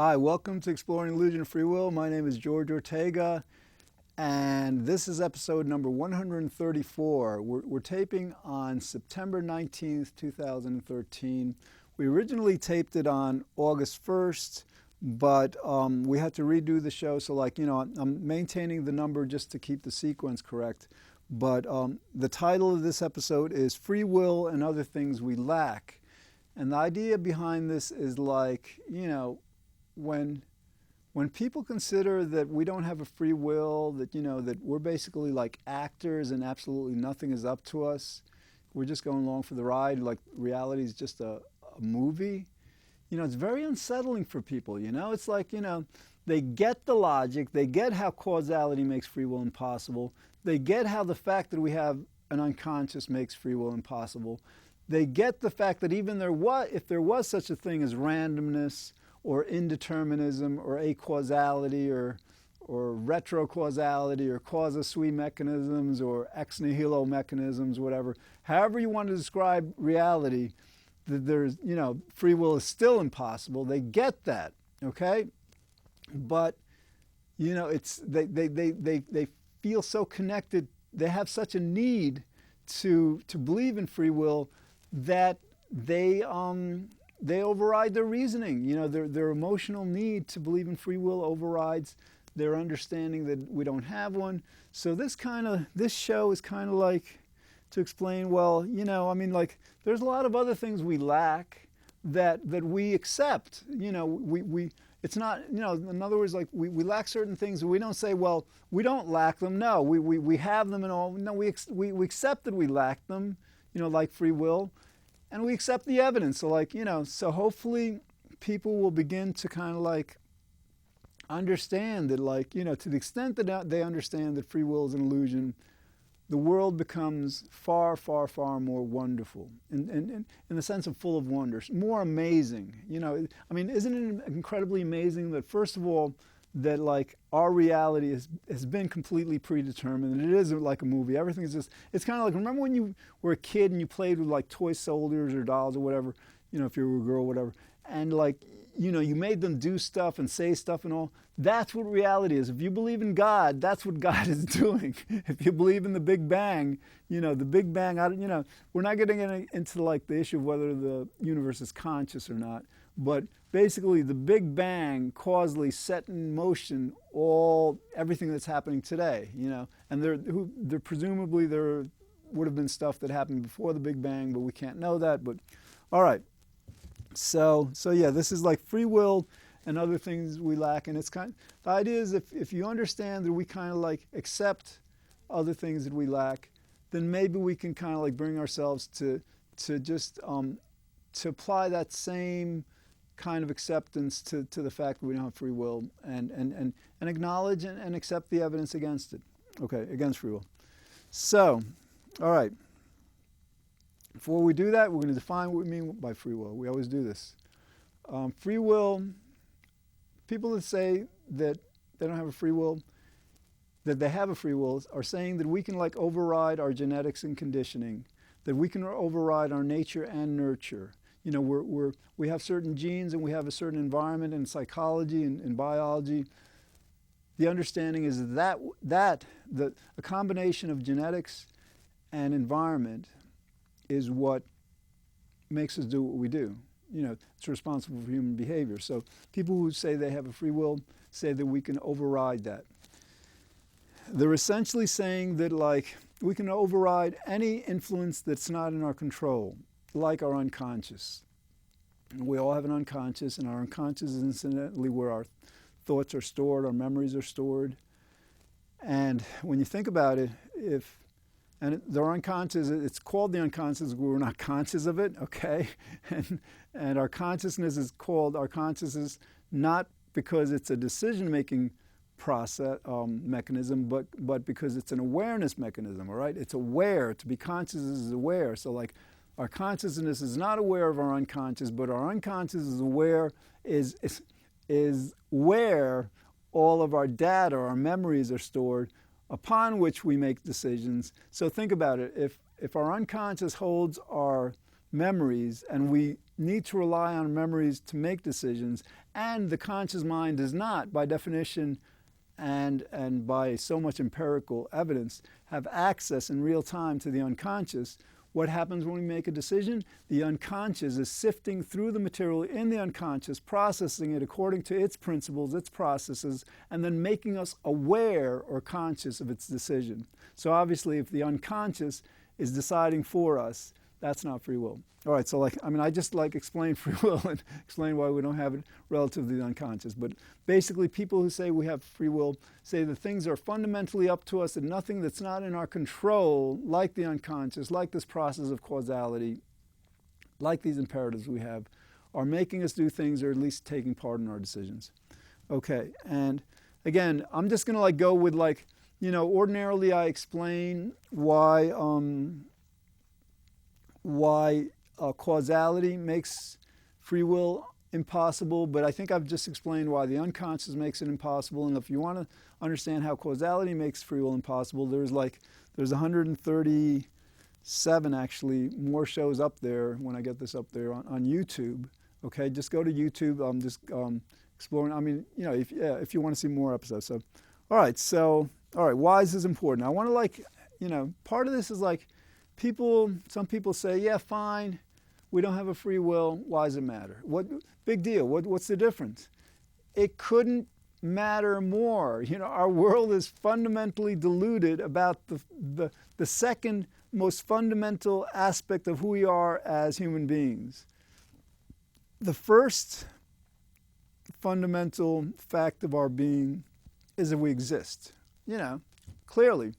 Hi, welcome to Exploring Illusion of Free Will. My name is George Ortega, and this is episode number 134. We're taping on September 19th, 2013. We originally taped it on August 1st, but we had to redo the show, so I'm maintaining the number just to keep the sequence correct. But the title of this episode is Free Will and Other Things We Lack. And the idea behind this is when people consider that we don't have a free will, that we're basically like actors and absolutely nothing is up to us, we're just going along for the ride, like reality is just a movie, it's very unsettling for people, It's like, they get the logic, they get how causality makes free will impossible, they get how the fact that we have an unconscious makes free will impossible, they get the fact that even if there was such a thing as randomness, or indeterminism, or acausality, or retrocausality, or causa sui mechanisms, or ex nihilo mechanisms, whatever. However you want to describe reality, that there's, free will is still impossible. They get that, okay? But, it's they feel so connected. They have such a need to believe in free will that they override their reasoning. Their emotional need to believe in free will overrides their understanding that we don't have one. So this show is kind of like to explain, there's a lot of other things we lack that we accept. It's not, in other words, like we lack certain things, and we don't say, well, we don't lack them. No, we have them and all. No, we accept that we lack them, like free will. And we accept the evidence. So hopefully people will begin to kind of like understand that, to the extent that they understand that free will is an illusion, the world becomes far, far, far more wonderful in the sense of full of wonders, more amazing. Isn't it incredibly amazing that, first of all, that our reality has been completely predetermined, and it isn't like a movie. Everything is just, it's kind of like, remember when you were a kid and you played with toy soldiers or dolls or whatever, if you were a girl or whatever, and you made them do stuff and say stuff and all. That's what reality is. If you believe in God, that's what God is doing. If you believe in the Big Bang, the Big Bang, we're not getting into the issue of whether the universe is conscious or not, but basically the Big Bang causally set in motion everything that's happening today, and there presumably there would have been stuff that happened before the Big Bang, but we can't know that. But all right, so yeah, this is like free will and other things we lack, and it's the idea is if you understand that we kind of accept other things that we lack, then maybe we can kind of bring ourselves to just to apply that same kind of acceptance to the fact that we don't have free will, and acknowledge and accept the evidence against it. Okay, against free will. So, all right. Before we do that, we're going to define what we mean by free will. We always do this. Free will, people that say that they don't have a free will, that they have a free will, are saying that we can override our genetics and conditioning, that we can override our nature and nurture. We have certain genes and we have a certain environment in psychology and in biology. The understanding is that a combination of genetics and environment is what makes us do what we do. It's responsible for human behavior. So people who say they have a free will say that we can override that. They're essentially saying that we can override any influence that's not in our control, like our unconscious. We all have an unconscious, and our unconscious is incidentally where our thoughts are stored, our memories are stored. And when you think about it, they're unconscious, it's called the unconscious, we're not conscious of it, okay? And our consciousness is called our consciousness not because it's a decision-making process mechanism, but because it's an awareness mechanism, all right? It's aware. To be conscious is aware. So our consciousness is not aware of our unconscious, but our unconscious is aware, is where all of our data, our memories are stored, upon which we make decisions. So think about it. If our unconscious holds our memories and we need to rely on memories to make decisions, and the conscious mind does not, by definition and by so much empirical evidence, have access in real time to the unconscious, what happens when we make a decision? The unconscious is sifting through the material in the unconscious, processing it according to its principles, its processes, and then making us aware or conscious of its decision. So obviously, if the unconscious is deciding for us, that's not free will. All right, so I just explain free will and explain why we don't have it relative to the unconscious. But basically, people who say we have free will say that things are fundamentally up to us, and nothing that's not in our control, like the unconscious, like this process of causality, like these imperatives we have, are making us do things or at least taking part in our decisions. Okay, and again, I'm just going to go with ordinarily I explain why causality makes free will impossible, but I think I've just explained why the unconscious makes it impossible. And if you want to understand how causality makes free will impossible, there's 137 actually more shows up there when I get this up there on YouTube. Okay, just go to YouTube. I'm just exploring. If you want to see more episodes. So, all right. Why is this important? I want to part of this is some people say, yeah, fine, we don't have a free will, why does it matter? What big deal? What's the difference? It couldn't matter more. Our world is fundamentally deluded about the second most fundamental aspect of who we are as human beings. The first fundamental fact of our being is that we exist. Clearly.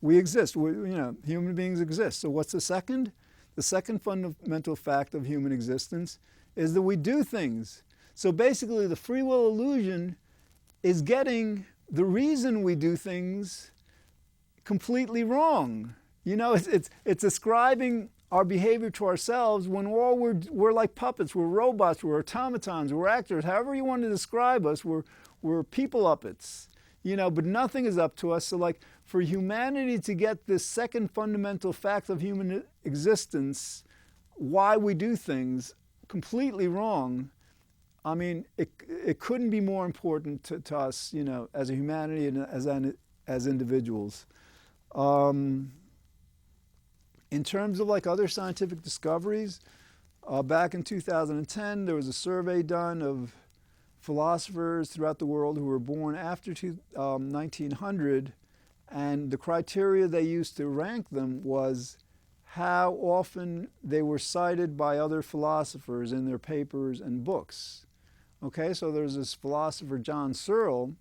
We exist. Human beings exist. So what's the second? The second fundamental fact of human existence is that we do things. So basically, the free will illusion is getting the reason we do things completely wrong. It's ascribing our behavior to ourselves when all we're like puppets, we're robots, we're automatons, we're actors. However you want to describe us, we're people uppets. But nothing is up to us. So for humanity to get this second fundamental fact of human existence, why we do things completely wrong, it couldn't be more important to us, as a humanity and as individuals. In terms of other scientific discoveries, back in 2010, there was a survey done of philosophers throughout the world who were born after 1900, and the criteria they used to rank them was how often they were cited by other philosophers in their papers and books. Okay, so there's this philosopher, John Searle,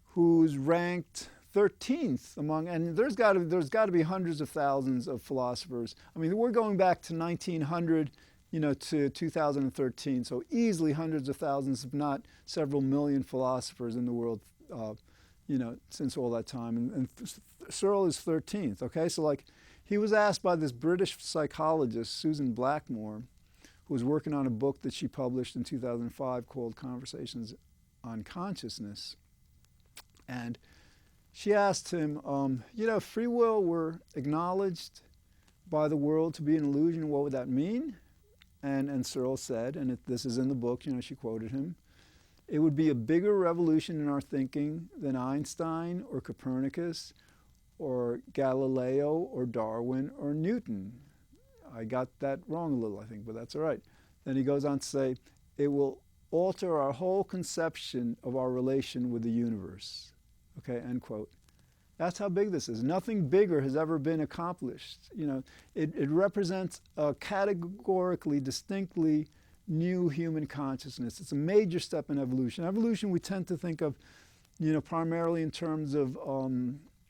who's ranked 13th among, and there's got to be hundreds of thousands of philosophers. We're going back to 1900 to 2013, so easily hundreds of thousands, if not several million philosophers in the world, since all that time. And Searle is 13th, okay? So he was asked by this British psychologist, Susan Blackmore, who was working on a book that she published in 2005 called Conversations on Consciousness. And she asked him, if free will were acknowledged by the world to be an illusion, what would that mean? And Searle said, and this is in the book, she quoted him, it would be a bigger revolution in our thinking than Einstein or Copernicus or Galileo or Darwin or Newton. I got that wrong a little, I think, but that's all right. Then he goes on to say, it will alter our whole conception of our relation with the universe. Okay, end quote. That's how big this is. Nothing bigger has ever been accomplished. It represents a categorically, distinctly new human consciousness. It's a major step in evolution. Evolution we tend to think of, primarily in terms of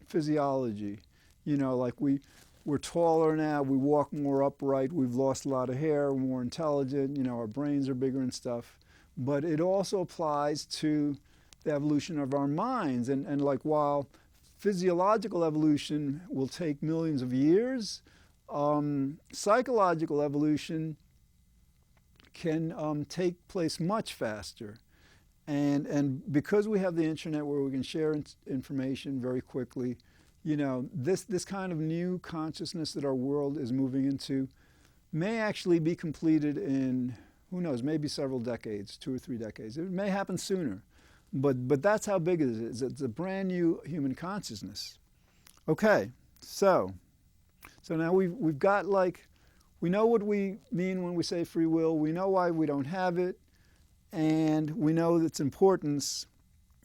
physiology. We're taller now, we walk more upright, we've lost a lot of hair, we're more intelligent, our brains are bigger and stuff. But it also applies to the evolution of our minds. And while physiological evolution will take millions of years, psychological evolution can take place much faster. And because we have the internet where we can share information very quickly, this kind of new consciousness that our world is moving into may actually be completed in Who knows, maybe several decades, 2 or 3 decades. It may happen sooner. But that's how big it is. It's a brand new human consciousness. Okay, so now we've got like, we know what we mean when we say free will. We know why we don't have it, and we know its importance.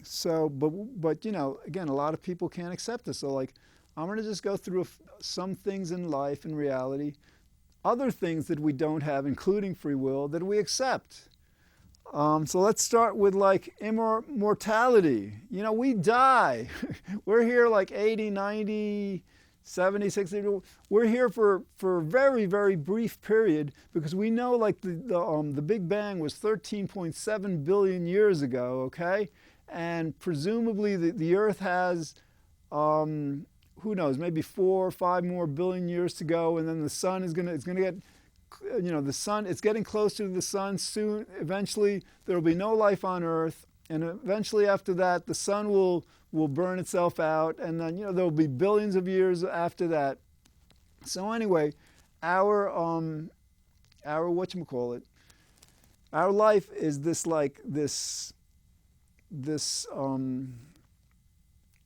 So, but you know, again, a lot of people can't accept this. So like, I'm going to just go through some things in life and reality, other things that we don't have, including free will, that we accept. So let's start with like immortality. You know, we die. We're here like 80, 90, 70, 60. We're here for a very, very brief period because we know like the Big Bang was 13.7 billion years ago, okay? And presumably the Earth has, who knows, maybe 4 or 5 more billion years to go, and then the sun is gonna get, you know, the sun, it's getting closer to the sun soon. Eventually there will be no life on Earth, and eventually after that the sun will burn itself out, and then, you know, there will be billions of years after that. So anyway, our whatchamacallit, our life is this like this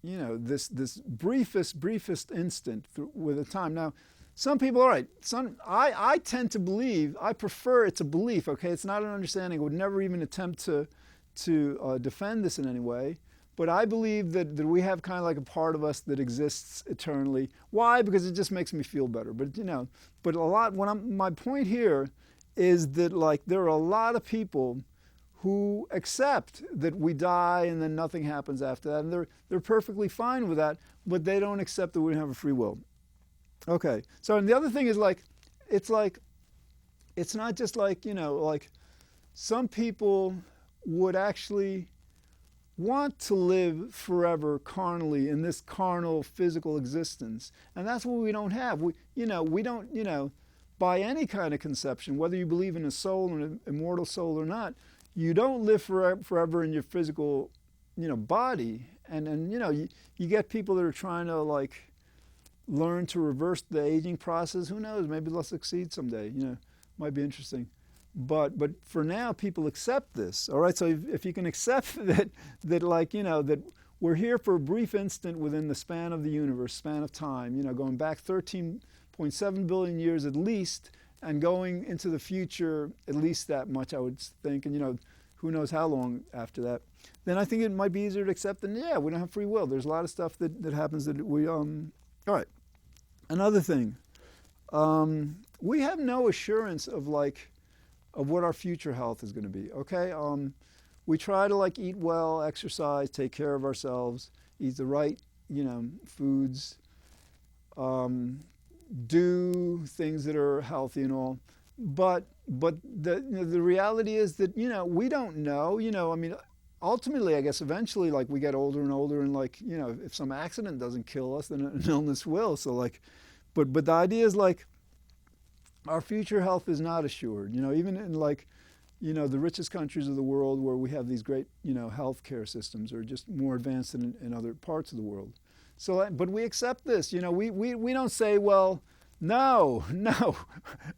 you know, this briefest instant with a time. Now, some people, all right, I tend to believe, I prefer it's a belief, okay? It's not an understanding. I would never even attempt to defend this in any way. But I believe that we have kind of like a part of us that exists eternally. Why? Because it just makes me feel better. But, you know, but a lot, my point here is that like there are a lot of people who accept that we die and then nothing happens after that. And they're perfectly fine with that, but they don't accept that we don't have a free will. Okay, so and the other thing is like, it's not just like, you know, like some people would actually want to live forever carnally in this carnal physical existence. And that's what we don't have. We don't, you know, by any kind of conception, whether you believe in a soul, an immortal soul or not, you don't live forever in your physical, you know, body. And you know, you get people that are trying to like learn to reverse the aging process. Who knows? Maybe they'll succeed someday. You know, might be interesting. But for now, people accept this. All right. So if you can accept that like, you know, that we're here for a brief instant within the span of the universe, span of time. You know, going back 13.7 billion years at least, and going into the future at least that much, I would think. And you know, who knows how long after that. Then I think it might be easier to accept than, yeah, we don't have free will. There's a lot of stuff that happens that we all right. Another thing, we have no assurance of what our future health is going to be. Okay, we try to like eat well, exercise, take care of ourselves, eat the right, you know, foods, do things that are healthy and all. But the reality is that, you know, we don't know. You know, I mean, ultimately, I guess eventually, like we get older and older, and like, you know, if some accident doesn't kill us, then an illness will. So like, but the idea is like, our future health is not assured. You know, even in like, you know, the richest countries of the world where we have these great, you know, healthcare systems are just more advanced than in other parts of the world. So, but we accept this. You know, we don't say, well, no,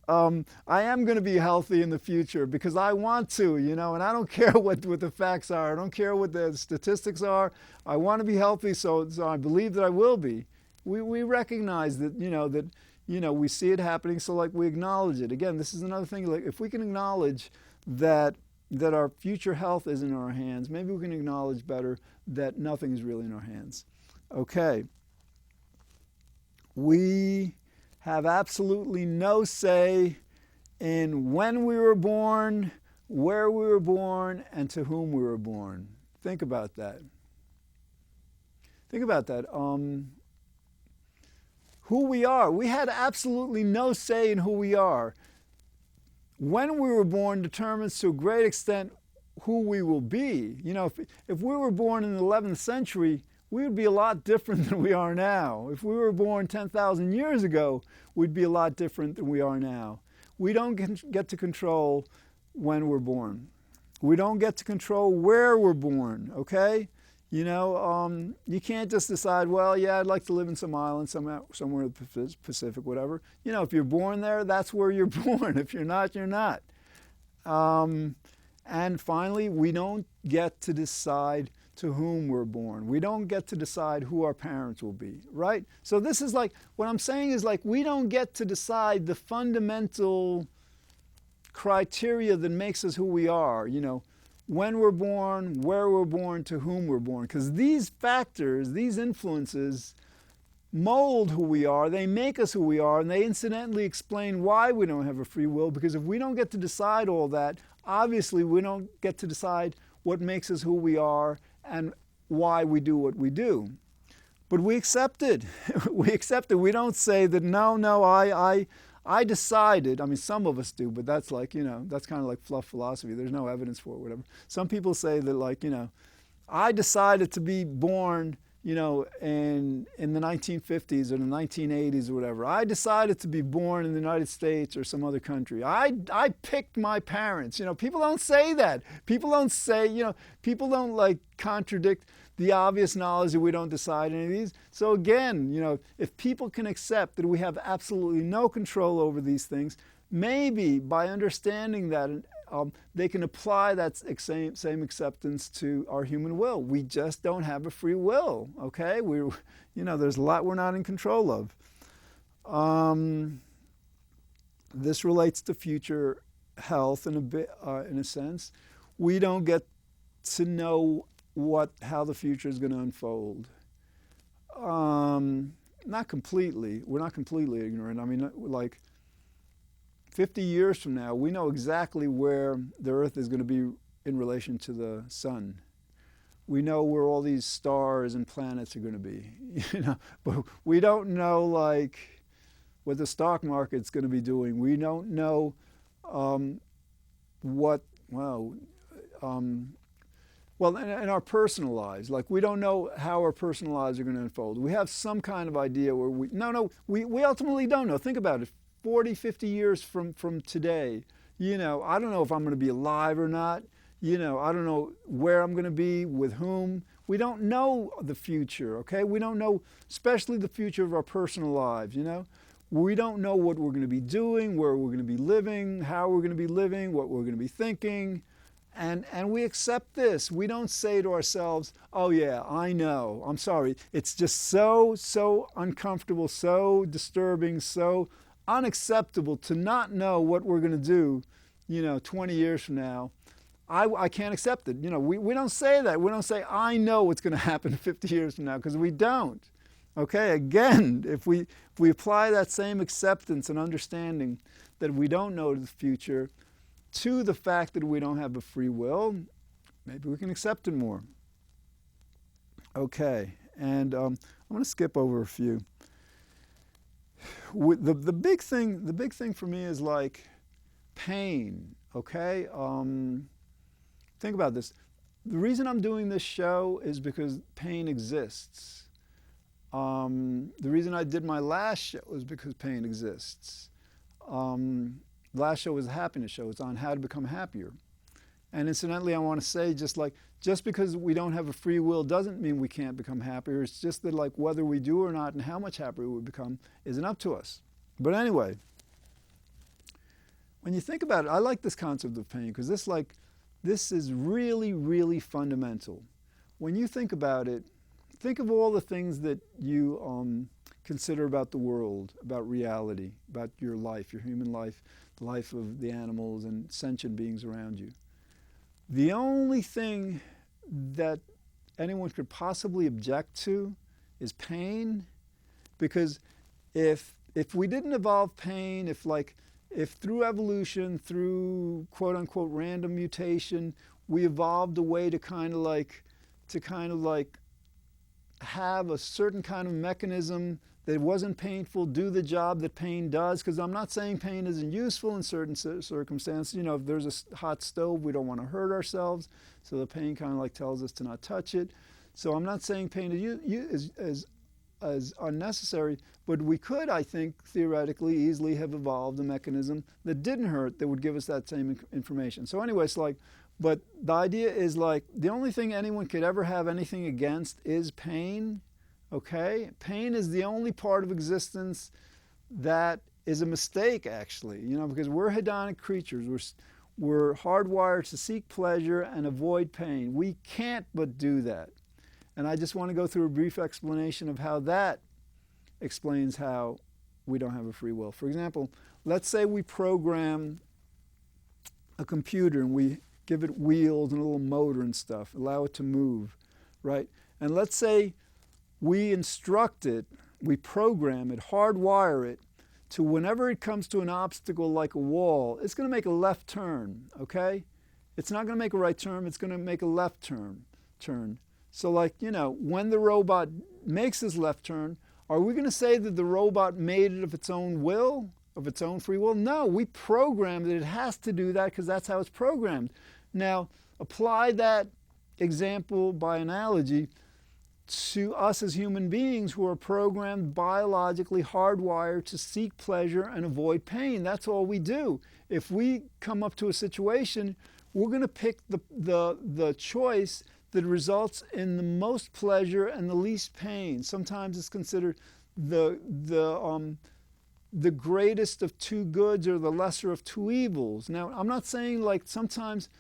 I am going to be healthy in the future because I want to, you know, and I don't care what the facts are. I don't care what the statistics are. I want to be healthy, so I believe that I will be. We recognize that, you know, we see it happening, so like we acknowledge it. Again, this is another thing, like if we can acknowledge that our future health is in our hands, maybe we can acknowledge better that nothing is really in our hands. Okay. We have absolutely no say in when we were born, where we were born, and to whom we were born. Think about that. Think about that. Who we are. We had absolutely no say in who we are. When we were born determines to a great extent who we will be. You know, if we were born in the 11th century, we would be a lot different than we are now. If we were born 10,000 years ago, we'd be a lot different than we are now. We don't get to control when we're born. We don't get to control where we're born, okay? You know, you can't just decide, well, yeah, I'd like to live in some island somewhere in the Pacific, whatever. You know, if you're born there, that's where you're born. If you're not, you're not. And finally, we don't get to decide to whom we're born. We don't get to decide who our parents will be, right? So this is like, what I'm saying is like, we don't get to decide the fundamental criteria that makes us who we are, you know, when we're born, where we're born, to whom we're born. Because these factors, these influences, mold who we are, they make us who we are, and they incidentally explain why we don't have a free will, because if we don't get to decide all that, obviously we don't get to decide what makes us who we are and why we do what we do. But we accept it. We accept it. We don't say that, no, I decided. I mean, some of us do, but that's like, you know, that's kind of like fluff philosophy. There's no evidence for it, whatever. Some people say that, like, you know, I decided to be born, you know, in the 1950s or the 1980s or whatever. I decided to be born in the United States or some other country. I picked my parents. You know, people don't say that. People don't say, you know, people don't like contradict the obvious knowledge that we don't decide any of these. So again, you know, if people can accept that we have absolutely no control over these things, maybe by understanding that, they can apply that same acceptance to our human will. We just don't have a free will, okay? You know, there's a lot we're not in control of. This relates to future health in a bit, in a sense. We don't get to know how the future is going to unfold. Not completely. We're not completely ignorant. I mean, like 50 years from now, we know exactly where the Earth is going to be in relation to the sun. We know where all these stars and planets are going to be, you know, but we don't know like what the stock market's going to be doing. We don't know well, in our personal lives, like we don't know how our personal lives are going to unfold. We have some kind of idea where we ultimately don't know. Think about it, 40, 50 years from today, you know, I don't know if I'm going to be alive or not. You know, I don't know where I'm going to be, with whom. We don't know the future, okay? We don't know, especially the future of our personal lives, you know? We don't know what we're going to be doing, where we're going to be living, how we're going to be living, what we're going to be thinking. And we accept this. We don't say to ourselves, oh yeah, I know. I'm sorry. It's just so uncomfortable, so disturbing, so unacceptable to not know what we're going to do, you know, 20 years from now. I can't accept it. You know, we don't say that. We don't say, I know what's going to happen 50 years from now, because we don't. Okay, again, if we apply that same acceptance and understanding that we don't know the future to the fact that we don't have a free will, maybe we can accept it more. Okay, and I'm going to skip over a few. The big thing for me is like pain. Okay, think about this. The reason I'm doing this show is because pain exists. The reason I did my last show is because pain exists. The last show was a happiness show. It's on how to become happier. And incidentally, I want to say, just because we don't have a free will doesn't mean we can't become happier. It's just that, like, whether we do or not and how much happier we become isn't up to us. But anyway, when you think about it, I like this concept of pain because this is really, really fundamental. When you think about it, think of all the things that you consider about the world, about reality, about your life, your human life, the life of the animals and sentient beings around you. The only thing that anyone could possibly object to is pain, because if we didn't evolve pain, if through evolution, through quote unquote random mutation, we evolved a way to kind of like have a certain kind of mechanism that wasn't painful, do the job that pain does, because I'm not saying pain isn't useful in certain circumstances. You know, if there's a hot stove, we don't want to hurt ourselves, so the pain kind of like tells us to not touch it. So I'm not saying pain is unnecessary, but we could, I think, theoretically, easily have evolved a mechanism that didn't hurt, that would give us that same information. So anyway, it's like, but the idea is like, the only thing anyone could ever have anything against is pain, okay? Pain is the only part of existence that is a mistake, actually, you know, because we're hedonic creatures. We're hardwired to seek pleasure and avoid pain. We can't but do that. And I just want to go through a brief explanation of how that explains how we don't have a free will. For example, let's say we program a computer and we give it wheels and a little motor and stuff, allow it to move, right? And let's say we instruct it, we program it, hardwire it, to whenever it comes to an obstacle like a wall, it's going to make a left turn, okay? It's not going to make a right turn, it's going to make a left turn. So like, you know, when the robot makes this left turn, are we going to say that the robot made it of its own will, of its own free will? No, we programmed it. It has to do that because that's how it's programmed. Now, apply that example by analogy to us as human beings who are programmed biologically, hardwired to seek pleasure and avoid pain. That's all we do. If we come up to a situation, we're going to pick the choice that results in the most pleasure and the least pain. Sometimes it's considered the greatest of two goods or the lesser of two evils. Now, I'm not saying like sometimes,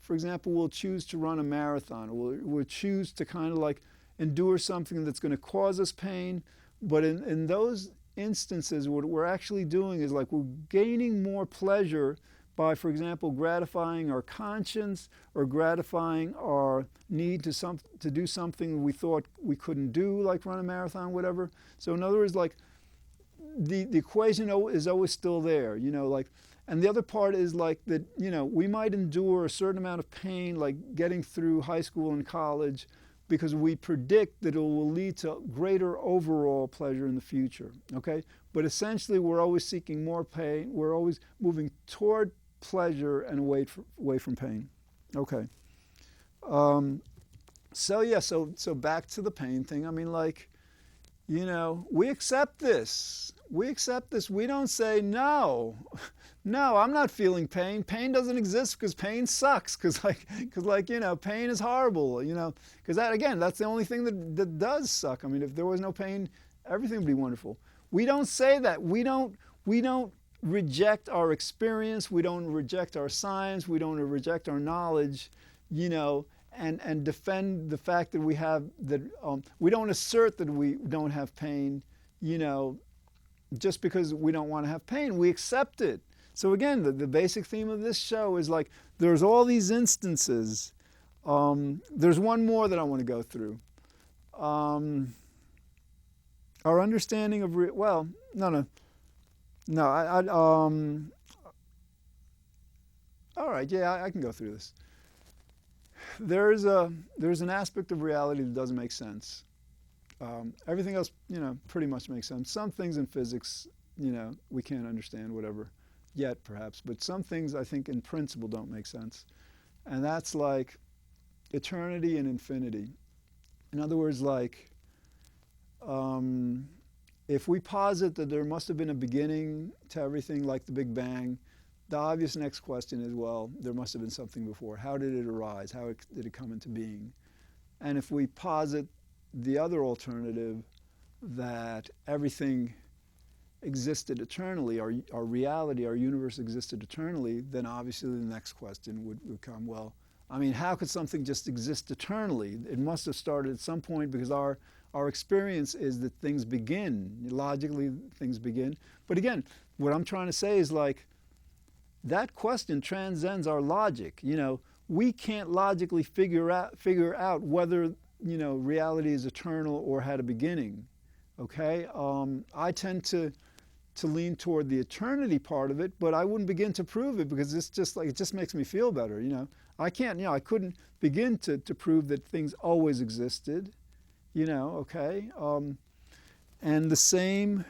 for example, we'll choose to run a marathon, or we'll choose to kind of like endure something that's going to cause us pain. But in those instances, what we're actually doing is like we're gaining more pleasure by, for example, gratifying our conscience or gratifying our need to do something we thought we couldn't do, like run a marathon, whatever. So in other words, like the equation is always still there, you know, like, and the other part is like that, you know, we might endure a certain amount of pain, like getting through high school and college, because we predict that it will lead to greater overall pleasure in the future, okay? But essentially, we're always seeking more pain. We're always moving toward pleasure and away from pain. Okay. So back to the pain thing. I mean, like, you know, we accept this. We don't say, no, I'm not feeling pain. Pain doesn't exist because pain sucks. Because you know, pain is horrible, you know. Because that, again, that's the only thing that does suck. I mean, if there was no pain, everything would be wonderful. We don't say that. We don't reject our experience. We don't reject our science. We don't reject our knowledge, you know, and defend the fact that we have that. We don't assert that we don't have pain, you know, just because we don't want to have pain. We accept it. So again, the basic theme of this show is like there's all these instances. There's one more that I want to go through. Our understanding of all right, yeah, I can go through this. There's an aspect of reality that doesn't make sense. Everything else, you know, pretty much makes sense. Some things in physics, you know, we can't understand, whatever, yet perhaps. But some things, I think, in principle don't make sense. And that's like eternity and infinity. In other words, like, if we posit that there must have been a beginning to everything, like the Big Bang, the obvious next question is, well, there must have been something before. How did it arise? How did it come into being? And if we posit the other alternative, that everything existed eternally, our reality, our universe existed eternally, then obviously the next question would come, well, I mean, how could something just exist eternally? It must have started at some point, because our experience is that things begin. Logically, things begin. But again, what I'm trying to say is like, that question transcends our logic. You know, we can't logically figure out whether, you know, reality is eternal or had a beginning. Okay? I tend to lean toward the eternity part of it, but I wouldn't begin to prove it, because it's just like, it just makes me feel better, you know. I can't, you know, I couldn't begin to prove that things always existed, you know, okay? And the same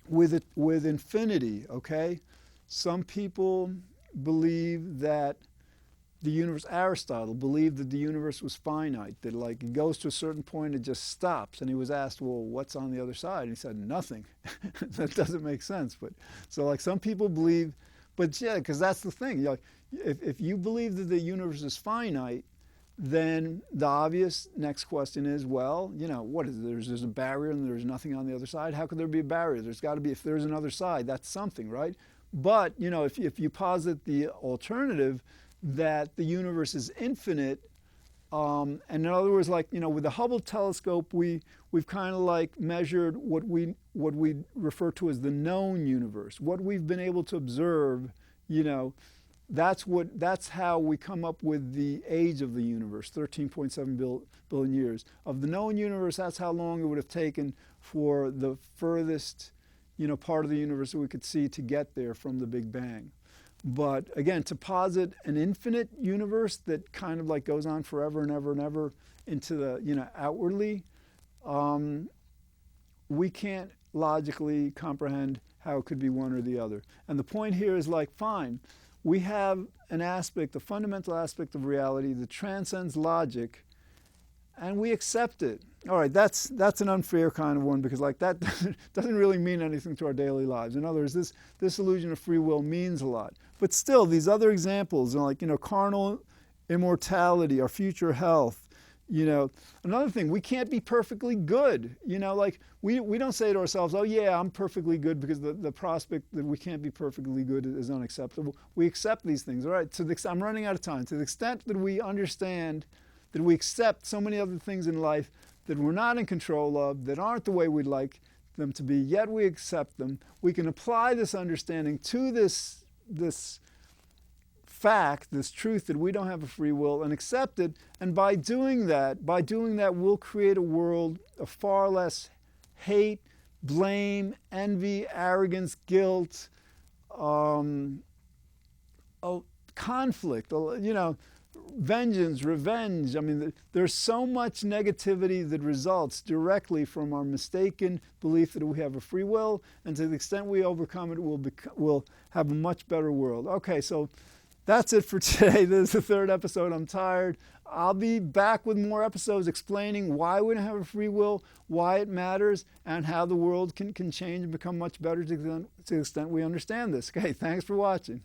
with infinity, okay? Some people believe that the universe, Aristotle believed that the universe was finite, that like it goes to a certain point, it just stops. And he was asked, well, what's on the other side? And he said, nothing. That doesn't make sense. But so like some people believe, but yeah, because that's the thing. You know, if you believe that the universe is finite, then the obvious next question is, well, you know, what is it? There's a barrier and there's nothing on the other side. How could there be a barrier? There's got to be, if there's another side, that's something, right? But, you know, if you posit the alternative that the universe is infinite, and in other words, like, you know, with the Hubble telescope, we've kind of like measured what we refer to as the known universe, what we've been able to observe. You know, that's how we come up with the age of the universe, 13.7 billion years. Of the known universe, that's how long it would have taken for the furthest, you know, part of the universe that we could see to get there from the Big Bang. But again, to posit an infinite universe that kind of like goes on forever and ever and ever into the, you know, outwardly, we can't logically comprehend how it could be one or the other. And the point here is like, fine, we have an aspect, a fundamental aspect of reality that transcends logic, and we accept it. All right, that's an unfair kind of one, because like that doesn't really mean anything to our daily lives. In other words, this illusion of free will means a lot. But still, these other examples, like, you know, carnal immortality, our future health, you know, another thing, we can't be perfectly good. You know, like we don't say to ourselves, oh yeah, I'm perfectly good, because the prospect that we can't be perfectly good is unacceptable. We accept these things. All right, I'm running out of time. To the extent that we understand that we accept so many other things in life that we're not in control of, that aren't the way we'd like them to be, yet we accept them, we can apply this understanding to this fact, this truth that we don't have a free will, and accept it. And by doing that, we'll create a world of far less hate, blame, envy, arrogance, guilt, conflict, you know, vengeance, revenge. I mean, there's so much negativity that results directly from our mistaken belief that we have a free will, and to the extent we overcome it, we'll have a much better world. Okay, so that's it for today. This is the third episode. I'm tired. I'll be back with more episodes explaining why we don't have a free will, why it matters, and how the world can change and become much better to the extent we understand this. Okay, thanks for watching.